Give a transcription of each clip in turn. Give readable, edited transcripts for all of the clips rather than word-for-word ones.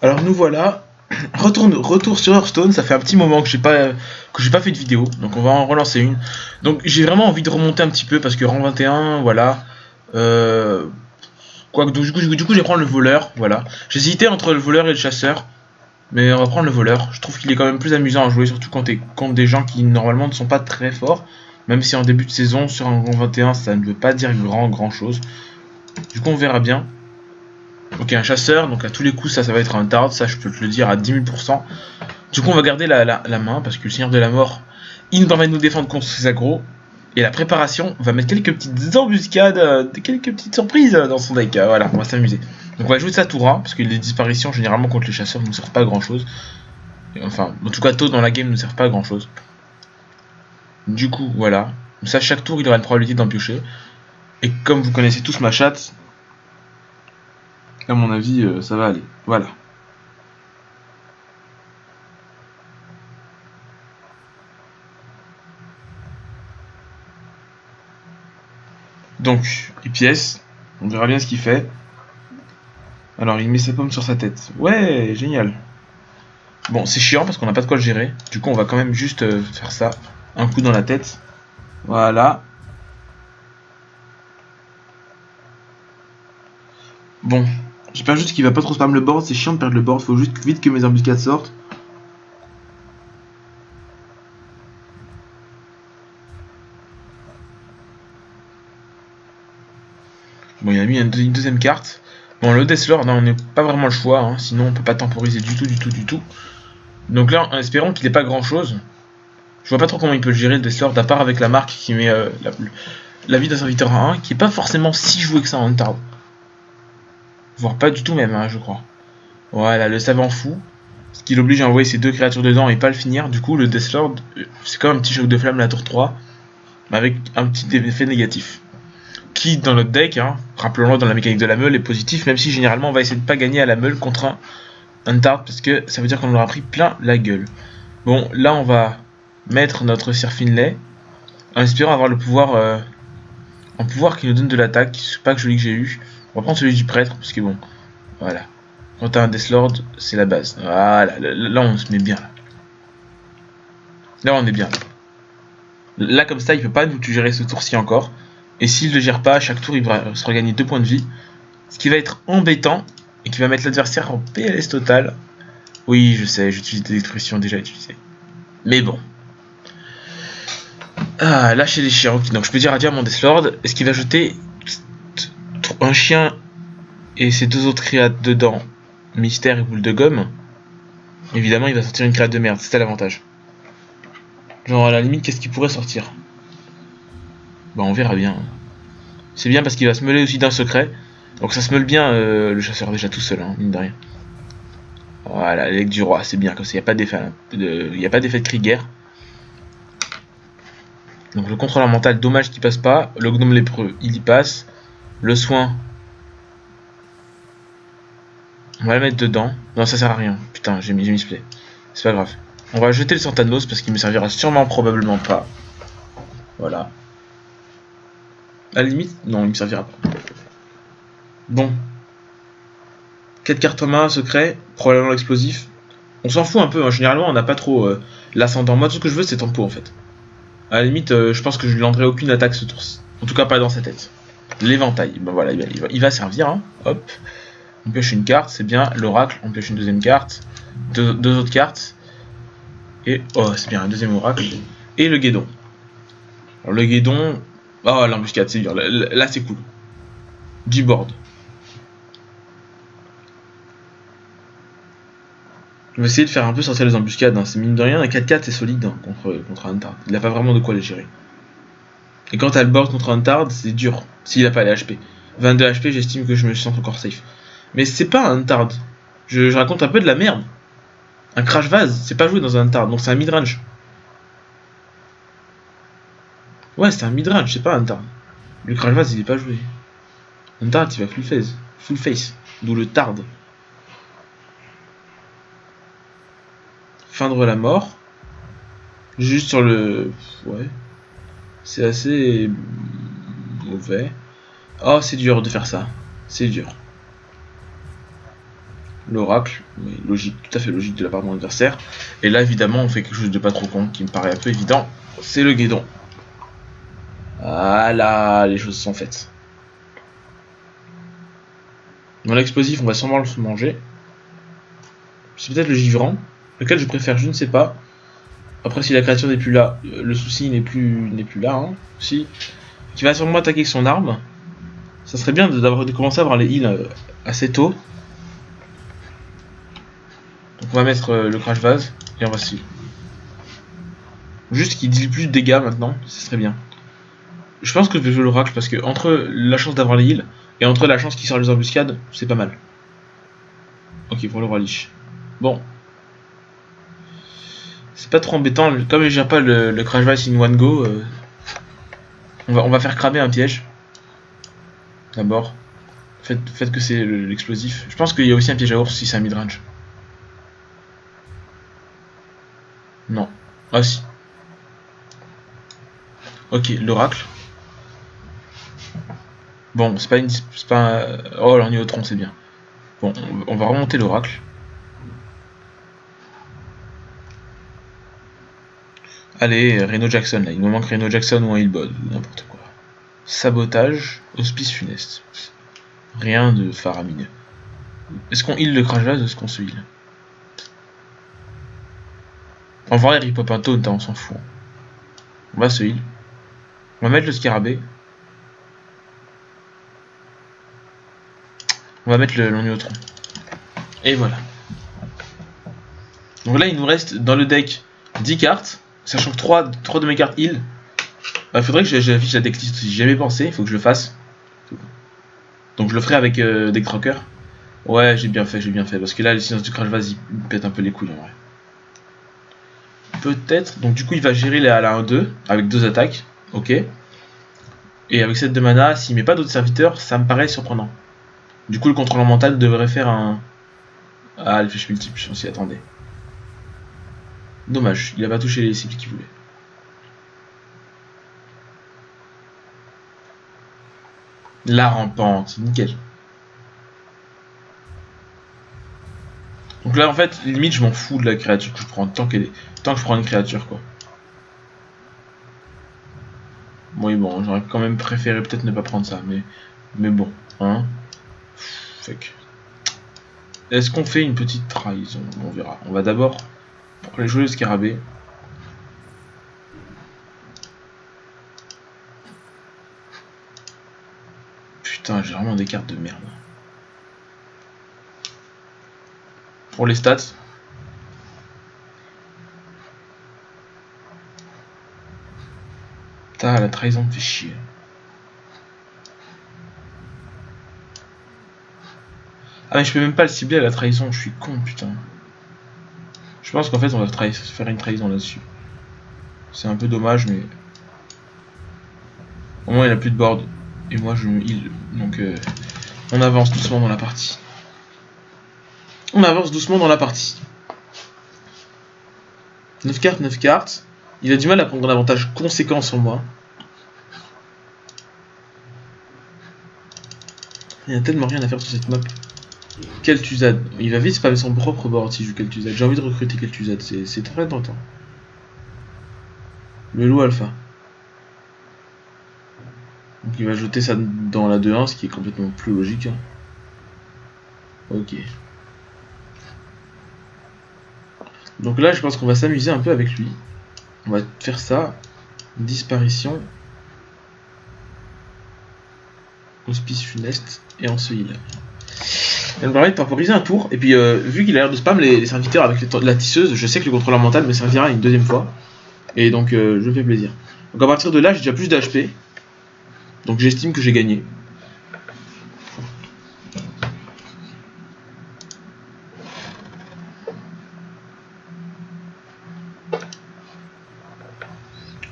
Alors nous voilà, retour sur Hearthstone, ça fait un petit moment que j'ai pas fait de vidéo, donc on va en relancer une. Donc j'ai vraiment envie de remonter un petit peu parce que rang 21, voilà. Quoique du coup je vais prendre le voleur, voilà. J'hésitais entre le voleur et le chasseur, mais on va prendre le voleur. Je trouve qu'il est quand même plus amusant à jouer, surtout quand t'es contre des gens qui normalement ne sont pas très forts. Même si en début de saison, sur un rang 21, ça ne veut pas dire grand chose. Du coup on verra bien. Ok, un chasseur, donc à tous les coups ça va être un tard, ça je peux te le dire à 10 000%. Du coup on va garder la main parce que le Seigneur de la Mort, il nous permet de nous défendre contre ses aggros. Et la préparation va mettre quelques petites embuscades, quelques petites surprises dans son deck. Voilà, on va s'amuser. Donc on va jouer de Satura, parce que les disparitions généralement contre les chasseurs ne nous servent pas à grand chose. Enfin, en tout cas tôt dans la game ne nous servent pas à grand chose. Du coup, voilà. Comme ça, chaque tour il aura une probabilité d'en piocher. Et comme vous connaissez tous ma chatte, à mon avis, ça va aller. Voilà. Donc, pièce, on verra bien ce qu'il fait. Alors, il met sa pomme sur sa tête. Ouais, génial. Bon, c'est chiant parce qu'on n'a pas de quoi le gérer. Du coup, on va quand même juste faire ça. Un coup dans la tête. Voilà. Bon, j'espère juste qu'il va pas trop spam le board. C'est chiant de perdre le board. Faut juste vite que mes embuscades sortent. Bon, il a mis une deuxième carte. Bon, le Deathlord, on n'a pas vraiment le choix, hein, sinon on peut pas temporiser du tout. Donc là, en espérant qu'il n'ait pas grand chose, je vois pas trop comment il peut le gérer le Deathlord, à part avec la marque qui met la vie d'un serviteur à 1, qui est pas forcément si joué que ça en tard. Voire pas du tout même, hein, je crois. Voilà, le savant fou, ce qui l'oblige à envoyer ses deux créatures dedans et pas le finir. Du coup, le Deathlord, c'est comme un petit choc de flamme la tour 3, mais avec un petit effet négatif. Qui dans notre deck, hein, rappelons-le dans la mécanique de la meule, est positif, même si généralement on va essayer de pas gagner à la meule contre un tard, parce que ça veut dire qu'on aura pris plein la gueule. Bon, là on va mettre notre Sir Finlay, en espérant avoir le pouvoir, un pouvoir qui nous donne de l'attaque, c'est pas que joli que j'ai eu. On va prendre celui du prêtre, parce que bon, voilà. Quand t'as un Deathlord, c'est la base. Voilà, là on se met bien. Là on est bien. Là comme ça, il peut pas nous gérer ce tour-ci encore. Et s'il ne le gère pas, à chaque tour, il va se regagner 2 points de vie. Ce qui va être embêtant et qui va mettre l'adversaire en PLS total. Oui, je sais, j'utilise des expressions déjà utilisées. Mais bon. Ah, lâcher les chiens. Donc je peux dire adieu à mon Deathlord. Est-ce qu'il va jeter un chien et ses deux autres créates dedans, Mystère et Boule de Gomme? Évidemment, il va sortir une créate de merde. C'est ça l'avantage. Genre, à la limite, qu'est-ce qu'il pourrait sortir? Bah on verra bien. C'est bien parce qu'il va se meuler aussi d'un secret. Donc ça se meule bien le chasseur déjà tout seul, hein, mine de rien. Voilà, l'aigle du roi, c'est bien comme ça, il n'y a pas d'effet de Krieger. Donc le contrôleur mental, dommage qu'il passe pas. Le gnome lépreux, il y passe. Le soin, on va le mettre dedans. Non, ça sert à rien. Putain, j'ai mis play. C'est pas grave. On va jeter le Santanos parce qu'il me servira sûrement probablement pas. Voilà. À la limite, non, il me servira pas. Bon. 4 cartes en main, secret, probablement l'explosif. On s'en fout un peu, hein. Généralement on n'a pas trop l'ascendant. Moi tout ce que je veux c'est tempo en fait. À la limite, je pense que je lui lancerai aucune attaque ce tour-ci. En tout cas pas dans sa tête. L'éventail, ben voilà, il va servir, hein. Hop. On pioche une carte, c'est bien. L'oracle, on pioche une deuxième carte. Deux autres cartes. Et, oh c'est bien, un deuxième oracle. Et le guédon. Alors le guédon... Oh l'embuscade, c'est dur, là c'est cool. Du board. Je vais essayer de faire un peu sortir les embuscades, hein. C'est mine de rien, un 4-4 c'est solide, hein, contre un Tard. Il n'a pas vraiment de quoi les gérer. Et quand t'as le board contre un Tard, c'est dur, s'il n'a pas les HP. 22 HP, j'estime que je me sens encore safe. Mais c'est pas un Tard. Je raconte un peu de la merde. Un Crash Vase, c'est pas joué dans un Tard, donc c'est un midrange. Ouais, c'est un midrange, c'est pas un Tard. Le Crash Vase, il est pas joué. Un Tard, il va full face. D'où le Tard. Feindre la mort. Juste sur le... Ouais. C'est assez... mauvais. Oh, c'est dur de faire ça. C'est dur. l'oracle, mais logique, tout à fait logique de la part de mon adversaire. Et là évidemment on fait quelque chose de pas trop con, qui me paraît un peu évident, c'est le guédon. Voilà, les choses sont faites. Dans l'explosif on va sûrement le manger. C'est peut-être le givrant, lequel je préfère, je ne sais pas. Après si la créature n'est plus là, le souci n'est plus là, hein. Si, qui va sûrement attaquer avec son arme. Ça serait bien de commencer à avoir les heals assez tôt. Donc on va mettre le crash vase et on va suivre. Juste qu'il deal plus de dégâts maintenant, ça serait bien. Je pense que je vais jouer l'oracle parce que entre la chance d'avoir les heals et entre la chance qu'il sort les embuscades, c'est pas mal. Ok, pour le roi liche. Bon. C'est pas trop embêtant, comme je gère pas le crash vase in one go, on va faire cramer un piège. D'abord. Faites que c'est l'explosif. Je pense qu'il y a aussi un piège à ours si c'est un midrange. Non. Ah si. Ok, l'oracle. Bon, c'est pas une... c'est pas un... Oh, l'orniotron, c'est bien. Bon, on va remonter l'oracle. Allez, Reno Jackson, là. Il nous manque Reno Jackson ou un Hillbod, ou n'importe quoi. Sabotage, hospice funeste. Rien de faramineux. Est-ce qu'on heal le crash vase ou est-ce qu'on se heal? En vrai, il pop un taunt, on s'en fout. On va se heal. On va mettre le scarabée. On va mettre l'orniotron. Et voilà. Donc là, il nous reste dans le deck 10 cartes. Sachant que 3 de mes cartes heal. Il faudrait que j'affiche la decklist aussi. J'y ai jamais pensé, il faut que je le fasse. Donc je le ferai avec Deck Tracker. Ouais, j'ai bien fait. Parce que là, le silence du crash vase, il pète un peu les couilles en vrai. Peut-être. Donc du coup, il va gérer la 1-2 avec 2 attaques. Ok. Et avec cette de mana, s'il met pas d'autres serviteurs, ça me paraît surprenant. Du coup, le contrôleur mental devrait faire un... Ah, les flèches multiples, on s'y attendait. Dommage, il a pas touché les cibles qu'il voulait. La rampante, nickel. Donc là, en fait, limite, je m'en fous de la créature que je prends, tant que je prends une créature, quoi. Oui, bon, j'aurais quand même préféré peut-être ne pas prendre ça, mais bon, hein. Fuck. Est-ce qu'on fait une petite trahison? On verra. On va d'abord aller jouer le scarabée. Putain, j'ai vraiment des cartes de merde. Pour les stats. Putain, la trahison me fait chier. Ah mais je peux même pas le cibler à la trahison, je suis con putain. Je pense qu'en fait on va faire une trahison là-dessus. C'est un peu dommage mais... Au moins il a plus de board. Et moi je me heal. Donc on avance doucement dans la partie. On avance doucement dans la partie. 9 cartes, 9 cartes. Il a du mal à prendre un avantage conséquent sur moi. Il n'y a tellement rien à faire sur cette map. Kel'Thuzad, il va vite spammer son propre board si je joue Kel'Thuzad. J'ai envie de recruter Kel'Thuzad, c'est très tentant. Le loup alpha. Donc il va jeter ça dans la 2-1, ce qui est complètement plus logique. Hein. Ok. Donc là je pense qu'on va s'amuser un peu avec lui. On va faire ça. Disparition. Hospice funeste. Et on se heal. Elle me permet de temporiser un tour, et puis vu qu'il a l'air de spam les serviteurs avec la tisseuse, je sais que le contrôleur mental me servira une deuxième fois, et donc je me fais plaisir. Donc à partir de là, j'ai déjà plus d'HP, donc j'estime que j'ai gagné.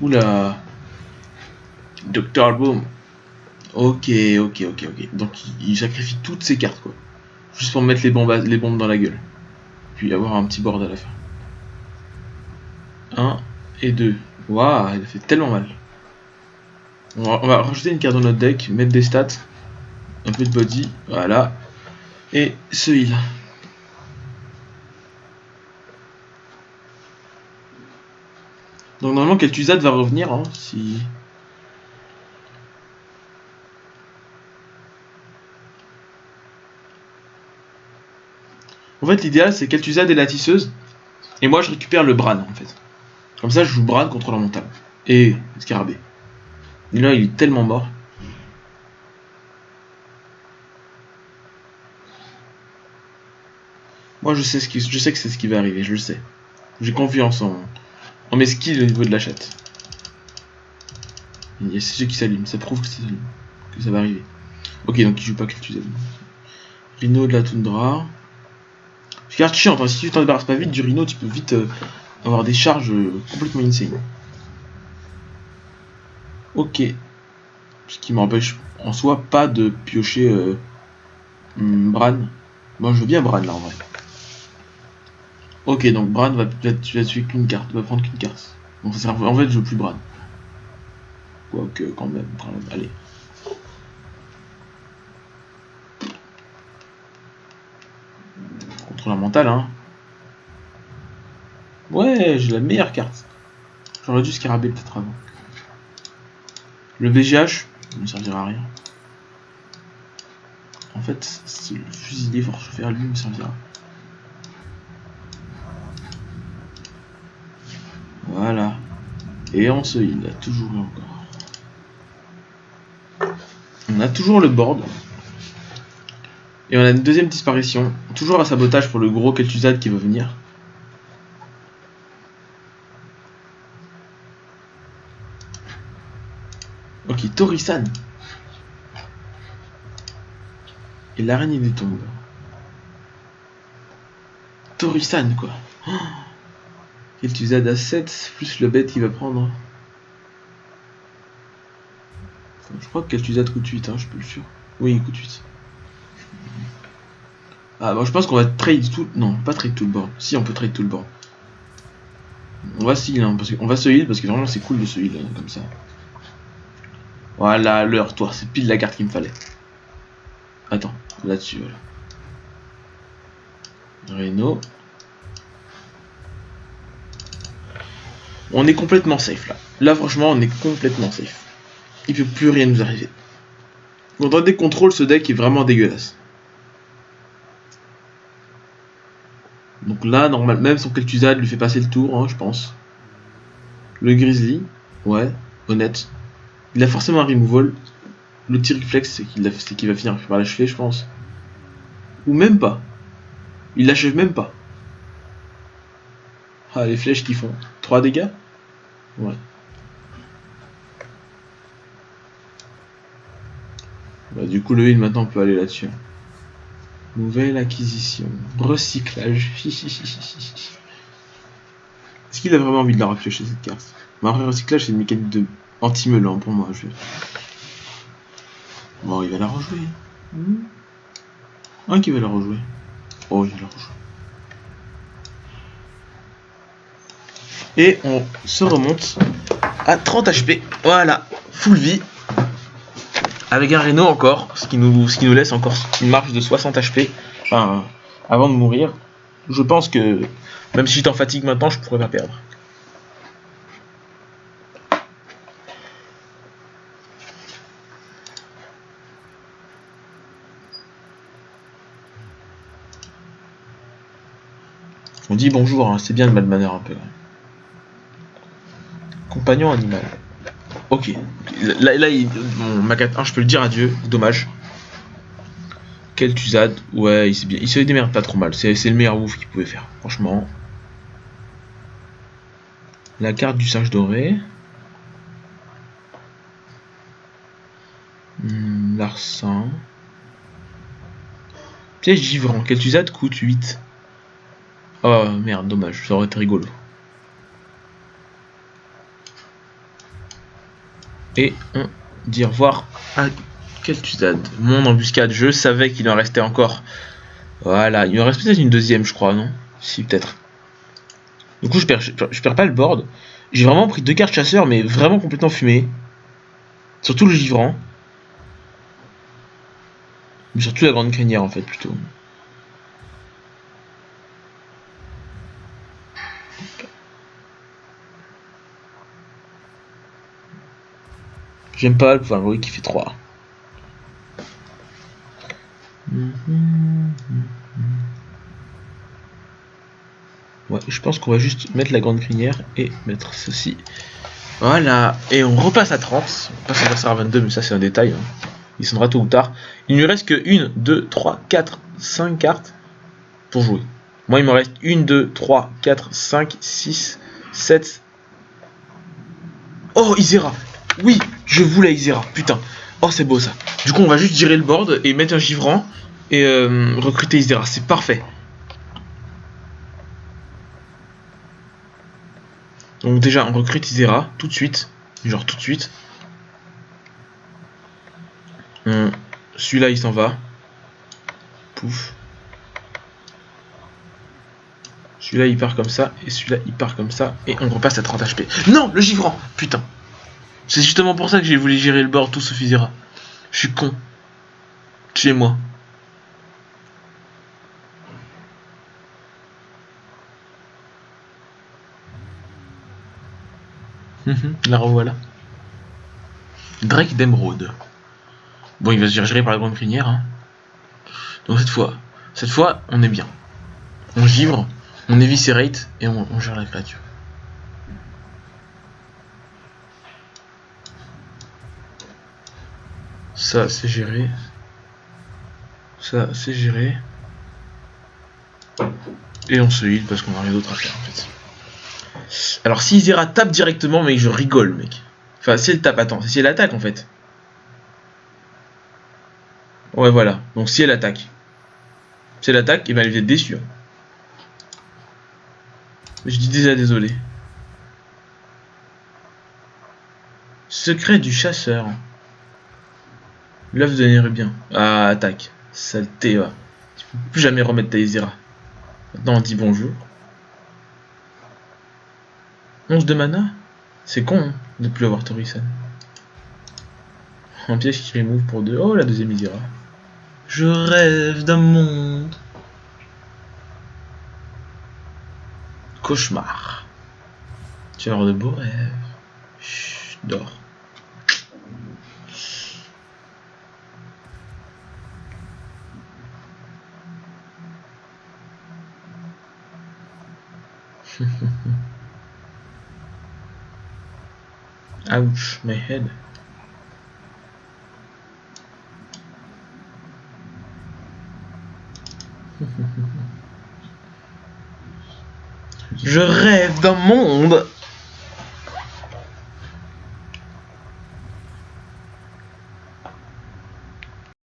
Oula, Dr Boom. Ok. Donc il sacrifie toutes ses cartes quoi. Juste pour mettre les bombes dans la gueule. Puis avoir un petit board à la fin. 1 et 2. Waouh, il a fait tellement mal. On va rajouter une carte dans notre deck, mettre des stats, un peu de body, voilà. Et ce heal. Donc normalement Kel'Thuzad va revenir, hein, si... En fait l'idéal c'est Kel'Thuzad et la tisseuse, et moi je récupère le Bran en fait. Comme ça je joue Bran contre la mentale. Et Scarabée. Et là il est tellement mort. Moi je sais que c'est ce qui va arriver, je le sais. J'ai confiance en mes skills au niveau de la chatte. Il y a ceux qui s'allument, ça prouve que ça va arriver. Ok, donc il joue pas Kel'Thuzad. Rhino de la toundra. C'est carte chiante, hein. Si tu t'en débarrasses pas vite du Rhino, tu peux vite avoir des charges complètement insane. Ok. Ce qui m'empêche en soi pas de piocher Bran. Moi je veux bien Bran là en vrai. Ok, donc Bran tu vas tuer qu'une carte, va prendre qu'une carte. Donc ça sert en fait je veux plus Bran. Quoique quand même, allez. Contre la mentale, hein. Ouais, j'ai la meilleure carte. J'aurais dû Scarabée peut-être avant. Le VGH ne servira à rien. En fait, le fusilier force faire lui me servira. Voilà. Et on se heal, toujours et encore. On a toujours le board. Et on a une deuxième disparition. Toujours à sabotage pour le gros Kel'Thuzad qui va venir. Ok, Tori-san. Et l'araignée des tombes. Tori-san quoi. Oh, Kel'Thuzad à 7 plus le bête qu'il va prendre. Je crois que Kel'Thuzad coûte 8, hein, je peux le sûr. Oui, il coûte 8. Ah, bon, je pense qu'on va trade tout. Non, pas trade tout le board. Si, on peut trade tout le board. On va se heal, hein, parce qu'on va se heal parce que vraiment c'est cool de se heal comme ça. Voilà, l'heure, toi, c'est pile la carte qu'il me fallait. Attends, là-dessus, voilà. Rhino. On est complètement safe là. Là, franchement, on est complètement safe. Il peut plus rien nous arriver. Quand on décontrôle, ce deck est vraiment dégueulasse. Donc là, normal, même son Kel'Thuzad lui fait passer le tour, hein, je pense. Le Grizzly, ouais, honnête. Il a forcément un removal. Le petit réflexe, c'est qu'il va finir par l'achever, je pense. Ou même pas. Il l'achève même pas. Ah, les flèches qui font 3 dégâts. Ouais. Bah, du coup, le heal maintenant on peut aller là-dessus. Nouvelle acquisition. Recyclage. Est-ce qu'il a vraiment envie de la repiocher cette carte? Mais après, recyclage, c'est une mécanique de anti-meulant pour moi. Bon, il va la rejouer. Un qui va la rejouer. Oh, il va la rejouer. Et on se remonte à 30 HP. Voilà, full vie. Avec un Rhino encore, ce qui nous laisse encore une marge de 60 HP. Enfin, avant de mourir. Je pense que même si j'étais en fatigue maintenant, je pourrais pas perdre. On dit bonjour, hein, c'est bien le Madmaner un peu. Compagnon animal. Ok. Là bon, ma 4-1, je peux le dire adieu. Dommage. Kel'Thuzad. Ouais, il se démerde pas trop mal. C'est le meilleur move qu'il pouvait faire. Franchement. La carte du singe doré. Larcin. Piège givrant. Kel'Thuzad coûte 8. Oh merde, dommage. Ça aurait été rigolo. Et on dit au revoir à Kel'Thuzad. Mon embuscade, je savais qu'il en restait encore. Voilà, il en reste peut-être une deuxième, je crois, non? Si, peut-être. Du coup, je perds pas le board. J'ai vraiment pris 2 cartes chasseurs, mais vraiment complètement fumées. Surtout le givrant. Mais surtout la grande crinière, en fait, plutôt. J'aime pas le pouvoir héroïque qui fait 3. Ouais, je pense qu'on va juste mettre la grande crinière et mettre ceci. Voilà, et on repasse à 30. On passe à passer à 22, mais ça c'est un détail. Hein. Il sonnera tôt ou tard. Il ne reste que 1, 2, 3, 4, 5 cartes pour jouer. Moi il me reste 1, 2, 3, 4, 5, 6, 7. Oh, Isera. Oui, je voulais Isera, putain. Oh, c'est beau ça. Du coup, on va juste gérer le board et mettre un givrant et recruter Isera. C'est parfait. Donc déjà, on recrute Isera tout de suite. Genre tout de suite. Celui-là, il s'en va. Pouf. Celui-là, il part comme ça. Et celui-là, il part comme ça. Et on repasse à 30 HP. Non, le givrant. Putain. C'est justement pour ça que j'ai voulu gérer le board tout sauf Isera. Je suis con. Chez moi. La revoilà. Drake d'Emeraude. Bon, il va se faire gérer par la grande crinière. Hein. Donc cette fois, on est bien. On givre, on éviscérate et on gère la créature. Ça, c'est géré. Ça, c'est géré. Et on se heal parce qu'on n'a rien d'autre à faire en fait. Alors si Isera tape directement, mec, je rigole, mec. Enfin, si elle tape, attends, si elle attaque en fait. Ouais, voilà. Donc si elle attaque. Si elle attaque, et ben elle va être déçue. Hein. Je dis déjà désolé. Secret du chasseur. L'œuf de Nérubien. Ah, attaque. Saleté, va. Tu peux plus jamais remettre ta Isera. Maintenant on dit bonjour. 11 de mana. C'est con hein, de plus avoir Torisan. Un piège qui remove pour 2. Oh, la deuxième Isera. Je rêve d'un monde. Cauchemar. Tu vas avoir de beaux rêves. Chut, dors. Ouch, my head. Je rêve d'un monde